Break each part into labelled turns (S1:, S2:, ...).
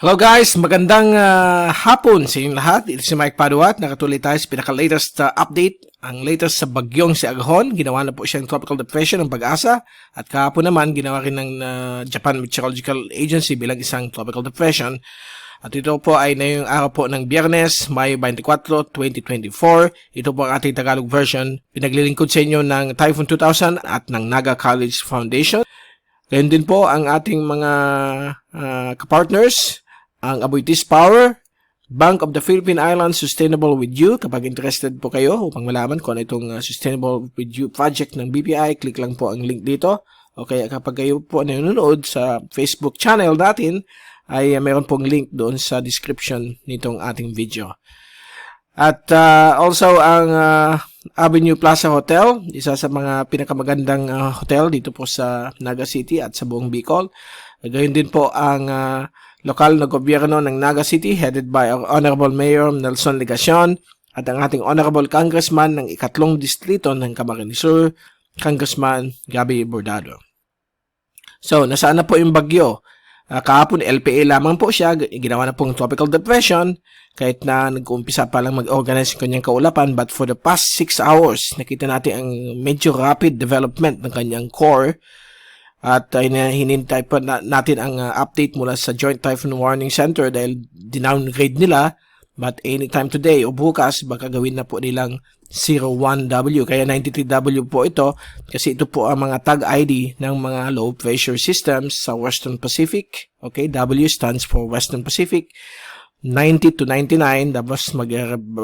S1: Hello guys, magandang hapon sa inyong lahat. Ito si Mike Paduat. Nakatuloy tayo sa pinaka-latest update. Ang latest sa bagyong si Aghon. Ginawa na po siyang tropical depression ng Pag-asa. At kahapon naman, ginawa rin ng Japan Meteorological Agency bilang isang tropical depression. At ito po ay ngayong araw po ng Biyernes, Mayo 24, 2024. Ito po ang ating Tagalog version. Pinaglilingkod sa inyo ng Typhoon 2000 at ng Naga College Foundation. Gayon din po ang ating mga kapartners, ang Aboitiz Power, Bank of the Philippine Islands Sustainable with You. Kapag interested po kayo upang malaman kung ano itong Sustainable with You project ng BPI, click lang po ang link dito. O kaya kapag kayo po nanonood sa Facebook channel natin, ay mayroon pong link doon sa description nitong ating video. At also ang Avenue Plaza Hotel, isa sa mga pinakamagandang hotel dito po sa Naga City at sa buong Bicol. Gayon din po ang lokal na gobyerno ng Naga City headed by our Honorable Mayor Nelson Legacion at ang ating Honorable Congressman ng ikatlong distrito ng Camarines Sur, Congressman Gabby Bordado. So, nasaan na po yung bagyo? Kahapon, LPA lamang po siya. Ginawa na pong tropical depression kahit na nag-uumpisa pa lang mag-organize yung kanyang kaulapan. But for the past 6 hours, nakita natin ang medyo rapid development ng kanyang core. At hinintay pa natin ang update mula sa Joint Typhoon Warning Center dahil dinowngrade nila. But anytime today o bukas, baka gawin na po nilang 01W. Kaya 93W po ito kasi ito po ang mga tag ID ng mga low pressure systems sa Western Pacific. Okay, W stands for Western Pacific. 90 to 99, tapos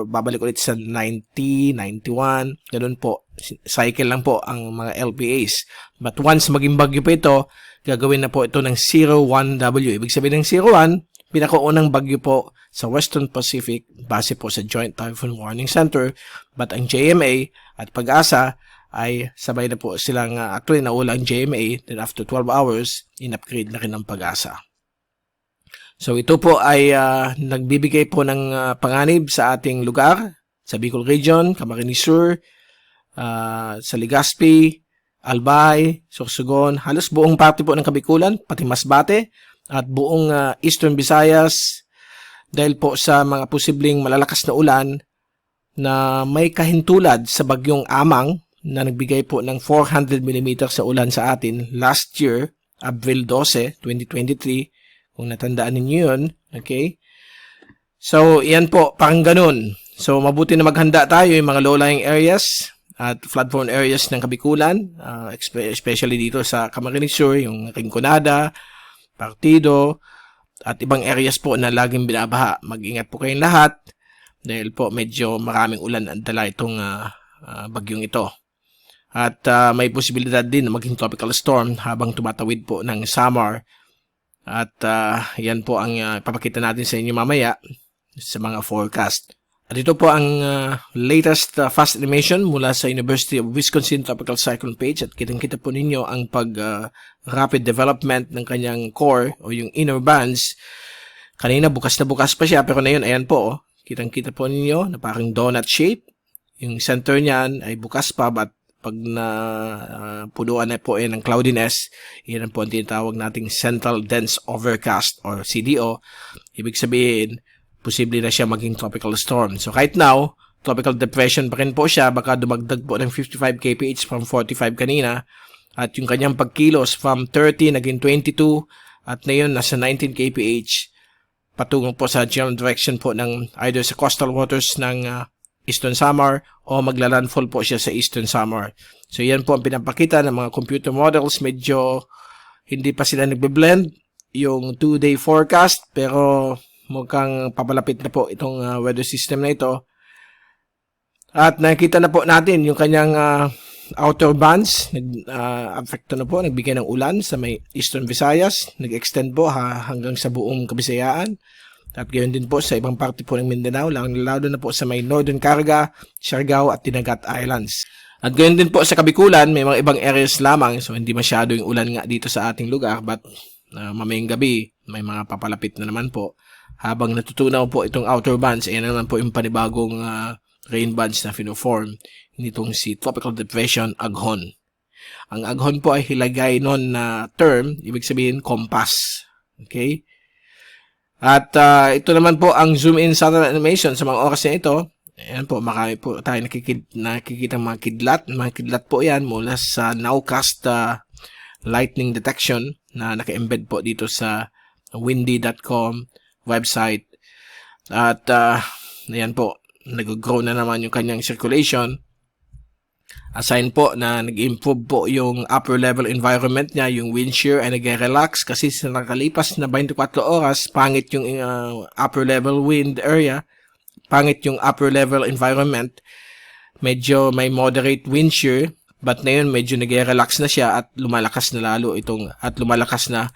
S1: babalik ulit sa 90, 91, ganun po. Cycle lang po ang mga LPAs. But once maging bagyo po ito, gagawin na po ito ng 01W. Ibig sabihin ng 01, pinakaunang bagyo po sa Western Pacific base po sa Joint Typhoon Warning Center. But ang JMA at Pag-asa ay sabay na po silang actually naula ang JMA, then after 12 hours, in-upgrade na rin ang Pag-asa. So ito po ay nagbibigay po ng panganib sa ating lugar, sa Bicol Region, Camarines Sur, sa Legazpi, Albay, Sorsogon, halos buong parte po ng Kabikulan, pati Masbate, at buong Eastern Visayas, dahil po sa mga posibleng malalakas na ulan na may kahintulad sa bagyong Amang na nagbigay po ng 400 mm sa ulan sa atin last year, Abril 12, 2023, kung natandaan ninyo yun, okay? So, yan po, parang ganun. So, mabuti na maghanda tayo yung mga low-lying areas at flood-prone areas ng Kabikulan, especially dito sa Camarines Sur, yung Rinconada, Partido, at ibang areas po na laging binabaha. Mag-ingat po kayong lahat dahil po medyo maraming ulan ang dala itong bagyong ito. At may posibilidad din na maging tropical storm habang tumatawid po ng Samar. At yan po ang papakita natin sa inyo mamaya sa mga forecast. At ito po ang latest fast animation mula sa University of Wisconsin Tropical Cyclone page. At kitang-kita po ninyo ang rapid development ng kanyang core o yung inner bands. Kanina bukas na bukas pa siya pero ngayon ayan po. Kitang-kita po ninyo na parang donut shape. Yung center niyan ay bukas pa but pag punuan na po ng cloudiness, yan po ang tinatawag nating Central Dense Overcast or CDO. Ibig sabihin, posible na siya maging tropical storm. So kahit now, tropical depression pa rin po siya, baka dumagdag po ng 55 kph from 45 kanina. At yung kanyang pagkilos from 30 naging 22 at ngayon nasa 19 kph patungo po sa general direction po ng either sa coastal waters ng Eastern Samar o magla-landfall po siya sa Eastern Samar. So yan po ang pinapakita ng mga computer models. Medyo hindi pa sila nagbe-blend yung 2-day forecast pero mukhang papalapit na po itong weather system na ito. At nakita na po natin yung kanyang outer bands. Affecto na po, nagbigay ng ulan sa may Eastern Visayas. Nag-extend po hanggang sa buong Kabisayaan. At gayon din po sa ibang parte po ng Mindanao, lalo na po sa may Northern Caraga, Siargao at Dinagat Islands. At gayon din po sa Kabikulan, may mga ibang areas lamang, so hindi masyado yung ulan nga dito sa ating lugar, but mamayang gabi, may mga papalapit na naman po. Habang natutunaw po itong outer bands, ayan naman po yung panibagong rain bands na fino-form nitong si Tropical Depression Aghon. Ang Aghon po ay hilagay noon na term, ibig sabihin compass. Okay? At ito naman po ang zoom in satellite animation sa mga oras na ito. Ayan po, marami po tayo nakikita mga kidlat. Mga kidlat po yan mula sa Nowcast lightning detection na naka-embed po dito sa windy.com website. At ayan po, nag-grow na naman yung kanyang circulation. Assign po na nag-improve po yung upper level environment niya, yung wind shear ay nag-relax kasi sa nakalipas na 24 oras, pangit yung upper level wind area, pangit yung upper level environment, medyo may moderate wind shear, but ngayon medyo nag-relax na siya at lumalakas na lalo lumalakas na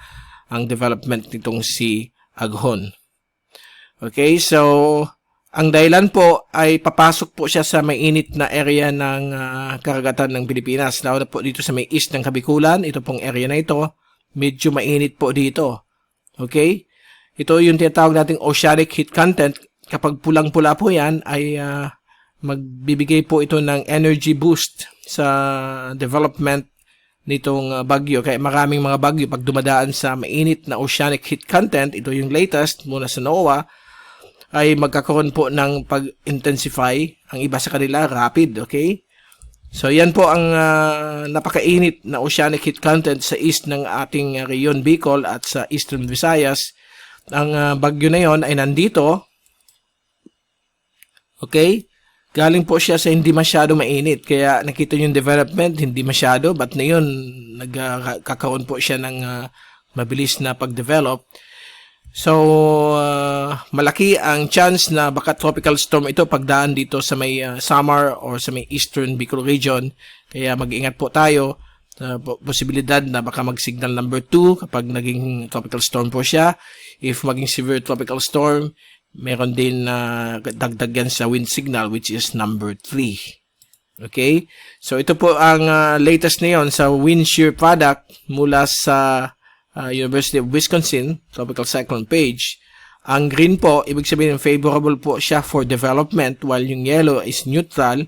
S1: ang development nitong si Aghon. Okay, so ang dahilan po ay papasok po siya sa mainit na area ng karagatan ng Pilipinas. Lalo na po dito sa may east ng Kabikulan. Ito pong area na ito, medyo mainit po dito. Okay? Ito yung tinatawag nating oceanic heat content. Kapag pulang-pula po yan, ay magbibigay po ito ng energy boost sa development nitong bagyo. Kaya maraming mga bagyo pag dumadaan sa mainit na oceanic heat content, ito yung latest muna sa NOAA, ay magkakaroon po ng pag-intensify. Ang iba sa kanila, rapid, okay? So, yan po ang napakainit na oceanic heat content sa east ng ating Rion Bicol at sa Eastern Visayas. Ang bagyo na yon ay nandito. Okay? Galing po siya sa hindi masyado mainit. Kaya nakita yung development, hindi masyado. But na yun, nagkakaroon po siya ng mabilis na pag-develop. So, malaki ang chance na baka tropical storm ito pagdaan dito sa may Samar or sa may Eastern Bicol region. Kaya mag-ingat po tayo sa posibilidad na baka mag-signal number 2 kapag naging tropical storm po siya. If maging severe tropical storm, meron din dagdag yan sa wind signal which is number 3. Okay? So, ito po ang latest na yon sa wind shear product mula sa University of Wisconsin Tropical Cyclone page. Ang green po, ibig sabihin favorable po siya for development, while yung yellow is neutral.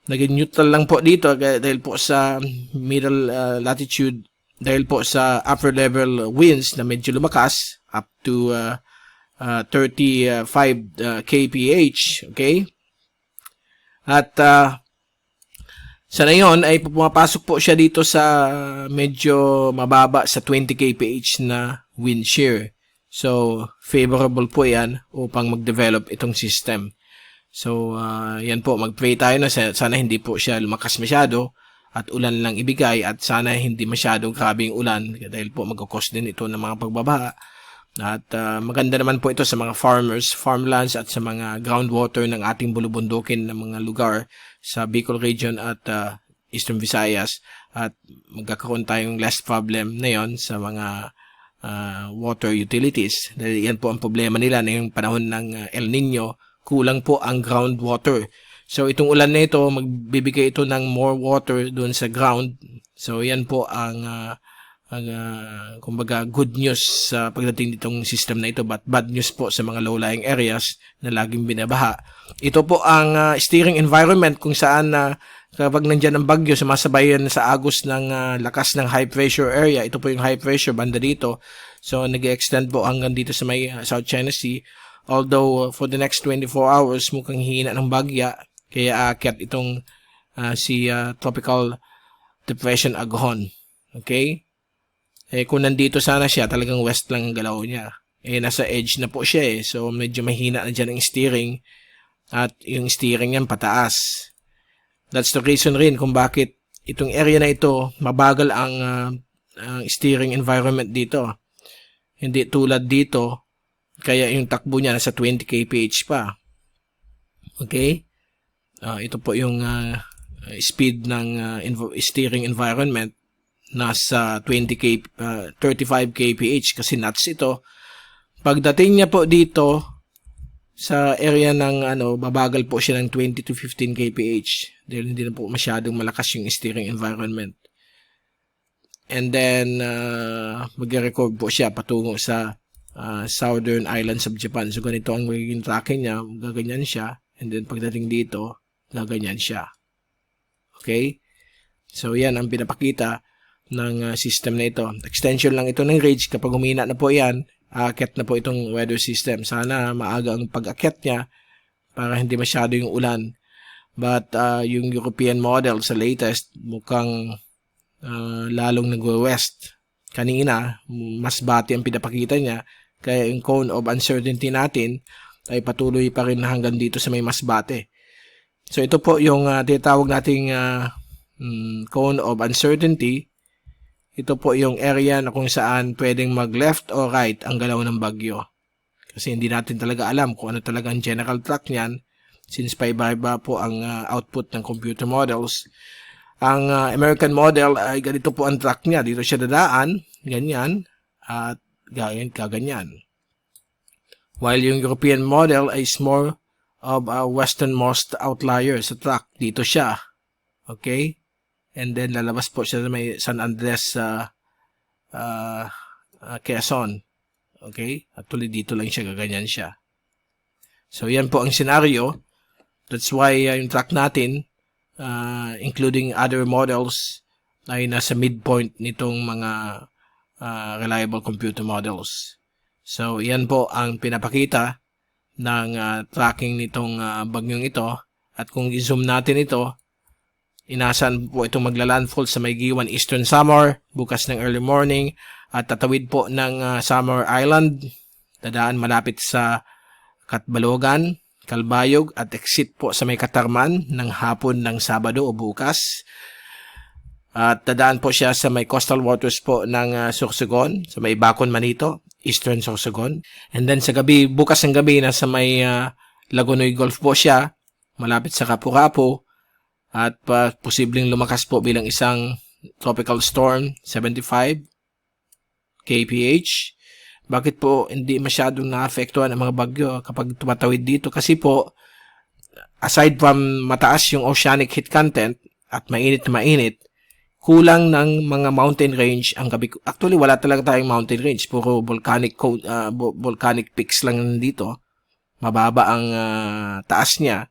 S1: Naging neutral lang po dito dahil po sa middle latitude, dahil po sa upper level winds na medyo lumakas up to 35 kph. Okay? At sa ngayon ay pumapasok po siya dito sa medyo mababa sa 20 kph na wind shear. So, favorable po yan upang mag-develop itong system. So, yan po, mag-pray tayo na sana hindi po siya lumakas masyado at ulan lang ibigay at sana hindi masyadong grabing ulan dahil po mag-cause din ito ng mga pagbabaha. At maganda naman po ito sa mga farmers, farmlands at sa mga groundwater ng ating bulubundukin ng mga lugar sa Bicol region at Eastern Visayas, at magkakaroon tayong less problem na yon sa mga water utilities. Dahil yan po ang problema nila na yung panahon ng El Nino, kulang po ang groundwater. So itong ulan na ito, magbibigay ito ng more water doon sa ground. So yan po ang kumbaga good news sa pagdating nitong system na ito, but bad news po sa mga low-lying areas na laging binabaha. Ito po ang steering environment kung saan kapag nandyan ang bagyo, sumasabayan sa agos ng lakas ng high pressure area. Ito po yung high pressure banda dito. So nag-extend po hanggang dito sa may South China Sea. Although for the next 24 hours mukhang hina ng bagya, kaya aakyat itong si Tropical Depression Aghon. Okay? Kung nandito sana siya, talagang west lang ang galaw niya. Nasa edge na po siya So, medyo mahina na dyan ang steering. At yung steering niyan pataas. That's the reason rin kung bakit itong area na ito, mabagal ang steering environment dito. Hindi tulad dito, kaya yung takbo niya nasa 20 kph pa. Okay? Ito po yung speed ng steering environment. Nasa 35 kph kasi knots ito. Pagdating niya po dito sa area ng babagal po siya ng 20 to 15 kph dahil hindi na po masyadong malakas yung steering environment. And then mag-record po siya patungo sa southern islands of Japan. So ganito ang magiging tracking niya, gaganyan siya, and then pagdating dito, gaganyan siya. Okay? So yan ang pinapakita ng system na ito. Extension lang ito ng range. Kapag humina na po yan, aakyat na po itong weather system. Sana maaga ang pag-akyat niya para hindi masyado yung ulan. But yung European model sa latest mukhang lalong nag-west. Kanina, mas bati ang pinapakita niya. Kaya yung cone of uncertainty natin ay patuloy pa rin hanggang dito sa may Masbate. So ito po yung tinatawag nating cone of uncertainty. Ito po yung area na kung saan pwedeng mag-left or right ang galaw ng bagyo. Kasi hindi natin talaga alam kung ano talaga ang general track niyan since paiba-iba po ang output ng computer models. Ang American model ay ganito po ang track niya. Dito siya dadaan, ganyan, at kaganyan. While yung European model is more of a westernmost outlier sa track. Dito siya. Okay? And then lalabas po siya sa may San Andres Quezon. Okay? Actually dito lang siya, gaganyan siya. So yan po ang scenario. That's why yung track natin, including other models, ay nasa midpoint nitong mga reliable computer models. So yan po ang pinapakita ng tracking nitong bagyong ito. At kung i-zoom natin ito, inasan po itong magla-landfall sa may Giwan Eastern Samar bukas ng early morning at tatawid po ng Samar Island, dadaan malapit sa Katbalogan, Kalbayog at exit po sa may Katarman ng hapon ng Sabado o bukas. At dadaan po siya sa may coastal waters po ng Sorsogon, sa may Bacon Manito, Eastern Sorsogon. And then sa gabi, bukas ng gabi, nasa may Lagonoy Gulf po siya, malapit sa Kapu-Kapu. At posibleng lumakas po bilang isang tropical storm, 75 kph. Bakit po hindi masyadong naapektuhan ang mga bagyo kapag tumatawid dito? Kasi po, aside from mataas yung oceanic heat content at mainit na mainit, kulang ng mga mountain range ang gabi. Actually, wala talaga tayong mountain range. Puro volcanic peaks lang dito. Mababa ang taas niya.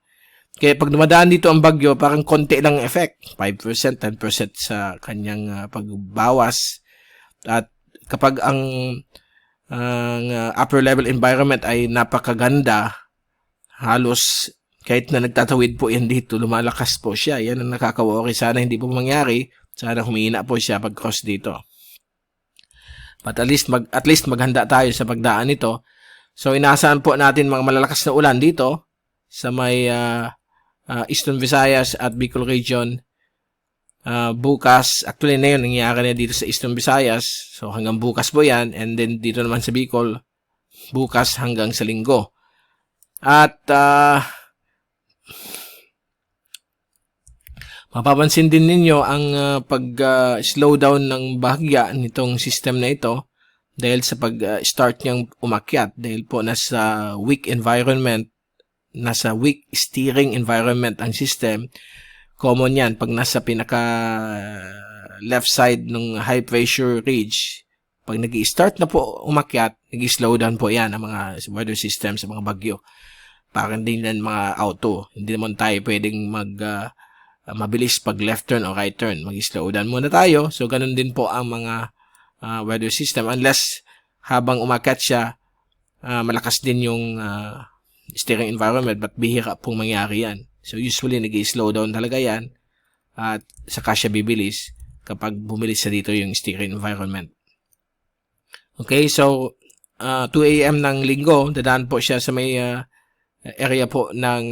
S1: Kaya pag dumadaan dito ang bagyo, parang konti lang effect. 5%, 10% sa kanyang pagbawas. At kapag ang upper level environment ay napakaganda, halos kahit na nagtatawid po yan dito, lumalakas po siya. Yan ang nakaka-worry. Sana hindi po mangyari. Sana humina po siya pag-cross dito. But at least maghanda tayo sa pagdaan nito. So inaasahan po natin mga malalakas na ulan dito sa may Eastern Visayas at Bicol region bukas. Actually na yun, nangyayari na dito sa Eastern Visayas. So hanggang bukas po yan. And then dito naman sa Bicol, bukas hanggang sa Linggo. At mapapansin din ninyo ang pag-slow down ng bahagya nitong system na ito dahil sa pag-start niyang umakyat. Dahil po nasa weak steering environment ang system. Common yan pag nasa pinaka left side ng high pressure ridge. Pag nag-i-start na po umakyat, nag-i-slow down po yan ang mga weather system sa mga bagyo. Parang din yan mga auto. Hindi naman tayo pwedeng mabilis pag left turn o right turn. Mag-slow down muna tayo. So ganun din po ang mga weather system. Unless habang umakyat siya, malakas din yung steering environment, but bihira pong mangyari yan. So usually nag-i-slow down talaga yan at saka siya bibilis kapag bumilis sa dito yung steering environment. Okay, so 2 a.m. ng Linggo, dadaan po siya sa may area po ng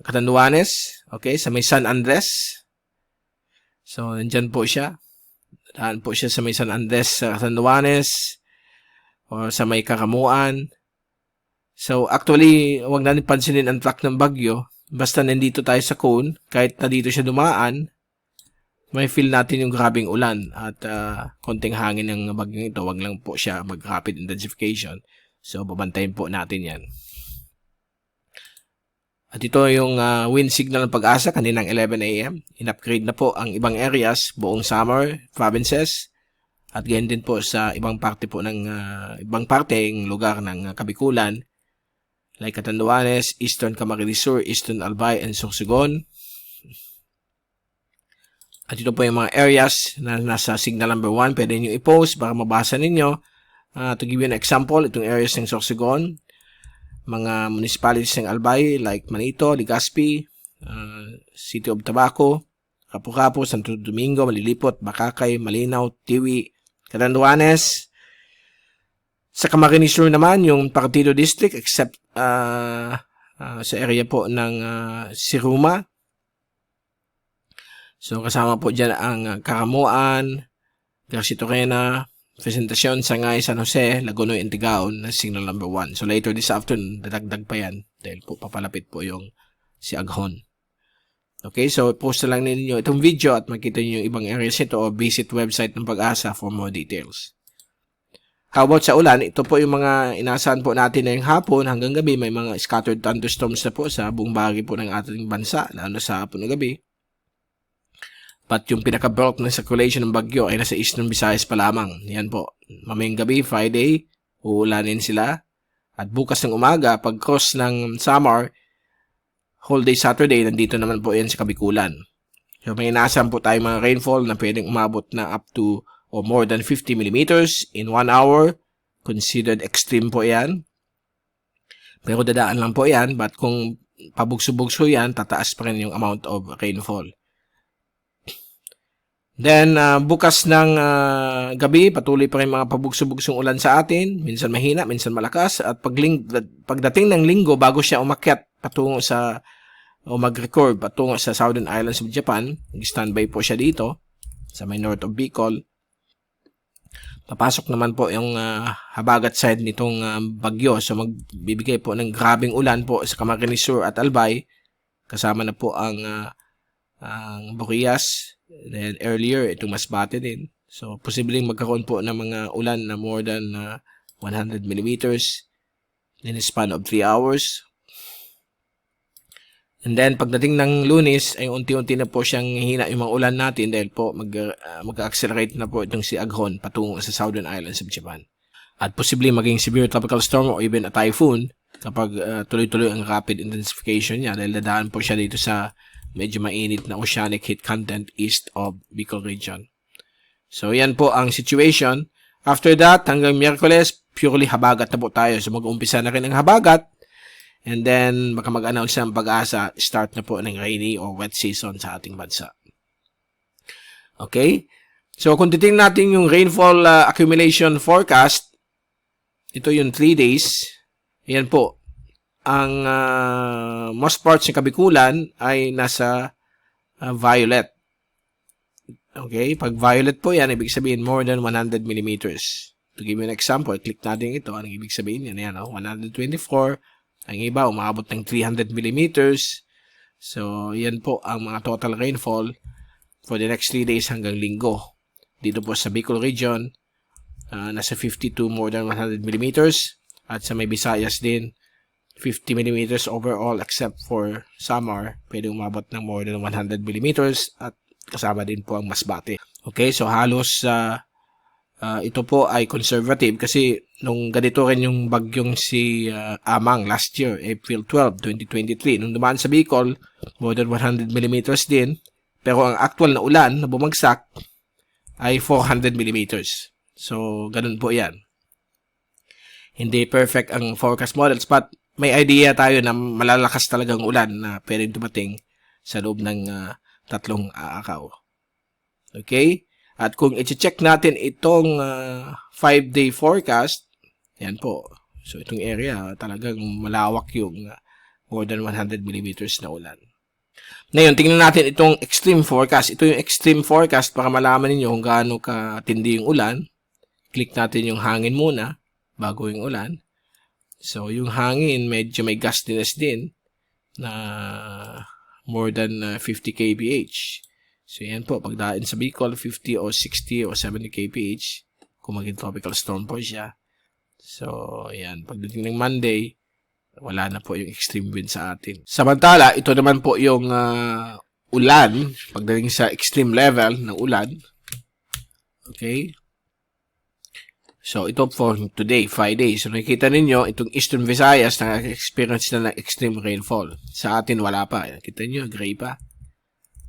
S1: Catanduanes, okay, sa may San Andres. So nandyan po siya. Dadaan po siya sa may San Andres sa Catanduanes o sa may Karamuan. So, actually, huwag natin pansinin ang track ng bagyo. Basta nandito tayo sa cone, kahit na dito siya dumaan, may feel natin yung grabing ulan at konting hangin ng bagyong ito. Huwag lang po siya mag-rapid intensification. So, babantayin po natin yan. At ito yung wind signal ng Pag-asa kaninang 11 a.m. In-upgrade na po ang ibang areas, buong Samar provinces. At ganyan din po sa ibang parte po ng ibang lugar ng Kabikulan. Like Catanduanes, Eastern Camarines Sur, Eastern Albay, and Sorsogon. At ito po yung mga areas na nasa signal number 1. Pwede nyo i-post para mabasa ninyo. To give you an example, itong areas ng Sorsogon, mga municipalities ng Albay like Manito, Legazpi, City of Tabaco, Capu-Capu, Santo Domingo, Malilipot, Bakakay, Malinaw, Tiwi, Catanduanes. Sa Camarines Sur naman, yung Partido District except sa area po ng Siruma. So kasama po dyan ang Caramuan, Garcia Torena, Presentacion, Sangay, San Jose, Lagunoy, Intigaon na signal number 1. So later this afternoon, dadagdag pa yan dahil po papalapit po yung si Aghon. Okay, so post na lang ninyo itong video at makita nyo yung ibang areas nito o visit website ng Pag-asa for more details. How about sa ulan? Ito po yung mga inaasahan po natin na yung hapon hanggang gabi. May mga scattered thunderstorms na po sa buong bahagi po ng ating bansa, lalo sa hapon na gabi. But yung pinaka-bulk ng circulation ng bagyo ay nasa Eastern Visayas pa lamang. Yan po. Mamayang gabi, Friday, uulanin sila. At bukas ng umaga, pag-cross ng Samar, whole day Saturday, nandito naman po yan sa Kabikulan. So may inaasahan po tayo mga rainfall na pwedeng umabot na up to or more than 50 millimeters in 1 hour. Considered extreme po yan. Pero dadaan lang po yan. But kung pabugso-bugso yan, tataas pa rin yung amount of rainfall. Then, bukas ng gabi, patuloy pa rin mga pabugso-bugsong ulan sa atin. Minsan mahina, minsan malakas. At pagdating ng linggo, bago siya umakyat patungo sa, o mag-record patungo sa Southern Islands of Japan, nag-standby po siya dito, sa may north of Bicol. Papasok naman po yung habagat side nitong bagyo. So, magbibigay po ng grabing ulan po sa Camarines Sur at Albay. Kasama na po ang Burias. Then earlier, itong Masbate din. So, posibleng magkaroon po ng mga ulan na more than 100 millimeters in a span of 3 hours. And then, pagdating ng Lunes, ay unti-unti na po siyang hina yung mga ulan natin dahil po mag-accelerate na po itong si Aghon patungo sa Southern Islands of Japan. At posibleng maging severe tropical storm or even a typhoon kapag tuloy-tuloy ang rapid intensification niya dahil dadaan po siya dito sa medyo mainit na oceanic heat content east of Bicol region. So, yan po ang situation. After that, hanggang Miyerkules, purely habagat na po tayo. So, mag-umpisa na rin ang habagat. And then, baka mag-announce ng Pag-asa, start na po ng rainy or wet season sa ating bansa. Okay? So, kung titingnan natin yung rainfall accumulation forecast, ito yung 3 days. Ayan po. Ang most parts ng Kabikulan ay nasa violet. Okay? Pag violet po yan, ibig sabihin more than 100 millimeters. To give you an example, click natin ito. Anong ibig sabihin yan? Yan, 124. Ang iba, umabot ng 300 millimeters. So, yan po ang mga total rainfall for the next 3 days hanggang linggo. Dito po sa Bicol region, nasa 52 more than 100 millimeters. At sa may Visayas din, 50 millimeters overall except for Samar. Pwede umabot ng more than 100 millimeters at kasama din po ang Masbate. Okay, so halos ito po ay conservative kasi nung ganito rin yung bagyong si Amang last year, April 12, 2023. Nung dumaan sa Bicol, more than 100 millimeters din. Pero ang actual na ulan na bumagsak ay 400 millimeters. So, ganun po yan. Hindi perfect ang forecast models but may idea tayo na malalakas talagang ulan na pwedeng dumating sa loob ng 3 araw. Okay? At kung i-check natin itong 5-day forecast, yan po. So, itong area, talagang malawak yung more than 100 millimeters na ulan. Ngayon, tingnan natin itong extreme forecast. Ito yung extreme forecast para malaman niyo kung gaano katindi yung ulan. Click natin yung hangin muna bago yung ulan. So, yung hangin, medyo may gustiness din na more than 50 kph. So, yan po. Pagdaan sa Bicol, 50 o 60 o 70 kph kung maging tropical storm po siya. So, yan. Pagdating ng Monday, wala na po yung extreme wind sa atin. Samantala, ito naman po yung ulan. Pagdating sa extreme level ng ulan. Okay? So, ito for today, Friday. So, nakikita ninyo, itong Eastern Visayas na-experience na ng extreme rainfall. Sa atin, wala pa. Kita nyo, gray pa.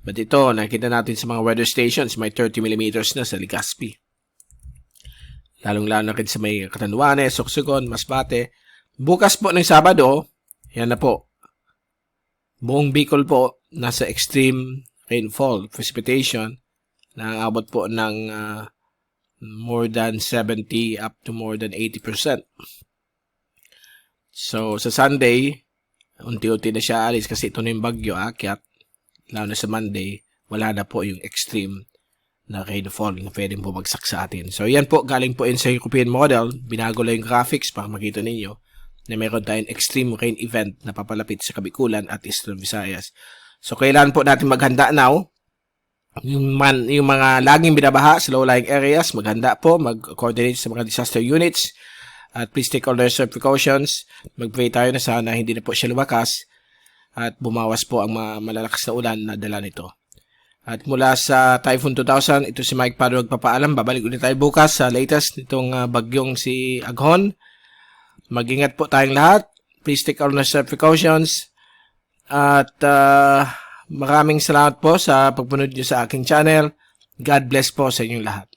S1: But ito, nakita natin sa mga weather stations, may 30 millimeters na sa Legazpi. lalong-lalo na rin sa may Catanduanes, Sorsogon, Masbate. Bukas po ng Sabado, yan na po. Buong Bicol po, nasa extreme rainfall, precipitation, na abot po ng more than 70 up to more than 80%. So, sa Sunday, unti-unti na siya alis kasi ito na yung bagyo, akyat. Lalo na sa Monday, wala na po yung extreme na rainfall na pwedeng bumagsak sa atin. So, yan po, galing po yun sa European model. Binago lang yung graphics para makita ninyo na meron tayong extreme rain event na papalapit sa Kabikulan at Eastern Visayas. So, kailan po natin maghanda now? Yung mga laging binabaha sa low-lying areas, maghanda po, mag-coordinate sa mga disaster units. At please take all necessary precautions. Mag-pray tayo na sana hindi na po siya lumakas at bumawas po ang malalakas na ulan na dala nito. At mula sa Typhoon 2000, ito si Mike Padre magpapaalam. Babalik ulit tayo bukas sa latest nitong bagyong si Aghon. Mag-ingat po tayong lahat. Please take all necessary precautions. At maraming salamat po sa pagpunod niyo sa aking channel. God bless po sa inyong lahat.